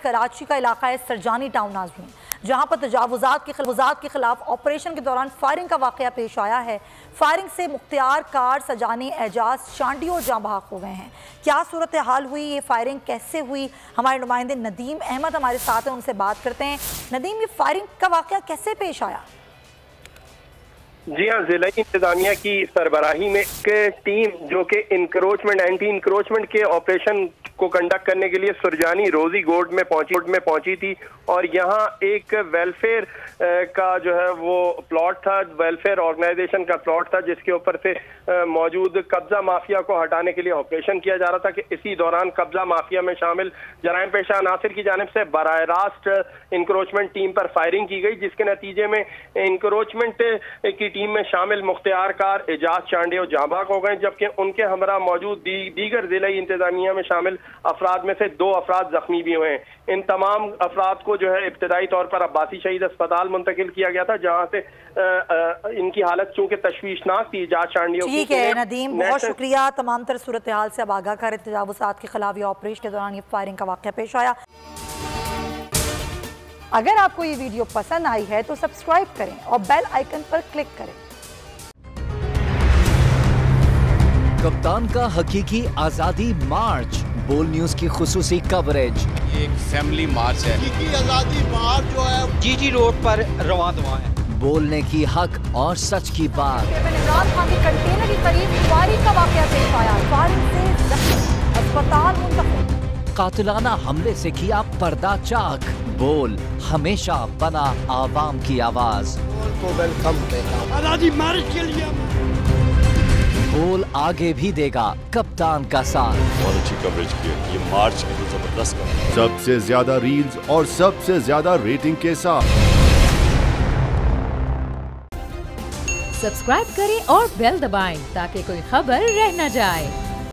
कराची का इलाका है सरजानी टाउन नाज़रीन, जहां पर तजावुज़ात के खिलाफ ऑपरेशन के दौरान फायरिंग का वाक़या पेश आया है। फायरिंग से मुख्तियार कार, सजानी, एजाज, चांडी और जाँ बहक हो गए हैं। क्या सूरत हाल हुई, ये फायरिंग कैसे हुई, हमारे नुमाइंदे नदीम अहमद हमारे साथ हैं, उनसे बात करते हैं। नदीम, ये फायरिंग का वाक़या कैसे पेश आया? जी हाँ, जिला इंतजामिया की सरबराही में एक टीम जो कि एंटी इंक्रोचमेंट के ऑपरेशन को कंडक्ट करने के लिए सुरजानी रोजी गोड में पहुंची थी और यहाँ एक वेलफेयर का जो है वो प्लॉट था, वेलफेयर ऑर्गेनाइजेशन का प्लॉट था, जिसके ऊपर से मौजूद कब्जा माफिया को हटाने के लिए ऑपरेशन किया जा रहा था कि इसी दौरान कब्जा माफिया में शामिल जराइम पेशा अनासिर की जानिब से बराह रास्त इंक्रोचमेंट टीम पर फायरिंग की गई, जिसके नतीजे में इंक्रोचमेंट की टीम में शामिल मुख्तियार कार, एजाज, चांडे और जाँ बहक हो गए, जबकि उनके हमरा मौजूद दीगर जिला इंतजामिया में शामिल अफराद में से 2 अफराद जख्मी भी हुए हैं। इन तमाम अफराद को जो है इब्तदाई तौर पर अब्बासी शहीद अस्पताल मुंतकिल किया गया था, जहां से इनकी हालत चूंकि तशवीशनाक थी। एजाज, चांडी, ठीक है नदीम, बहुत शुक्रिया। तमाम तर सूरत हाल से अब आगाह कर, तजावुज़ात के खिलाफ ये ऑपरेशन के दौरान ये फायरिंग का वाक़या पेश आया। अगर आपको ये वीडियो पसंद आई है तो सब्सक्राइब करें और बेल आइकन पर क्लिक करें। कप्तान का हकीकी आजादी मार्च, बोल न्यूज की खुसूसी कवरेज। ये एक फैमिली मार्च है। हकीकी आजादी मार्च जो है जीटी रोड पर रवां दवा है। बोलने की हक और सच की बात। इमरान खान के कंटेनर के करीब फायरिंग का वाक़या पेश आया, फायरिंग से जख्मी अस्पताल मुंतकिल। कातिलाना हमले से किया पर्दा चाक, बोल हमेशा बना आवाम की आवाज। को वेलकम कहता आजादी मार्च के लिए बोल आगे भी देगा कप्तान का साथ। बहुत अच्छी कवरेज की है, ये मार्च की तो जबरदस्त कवरेज। सबसे ज्यादा रील्स और सबसे ज्यादा रेटिंग के साथ सब्सक्राइब करें और बेल दबाएं ताकि कोई खबर रह न जाए।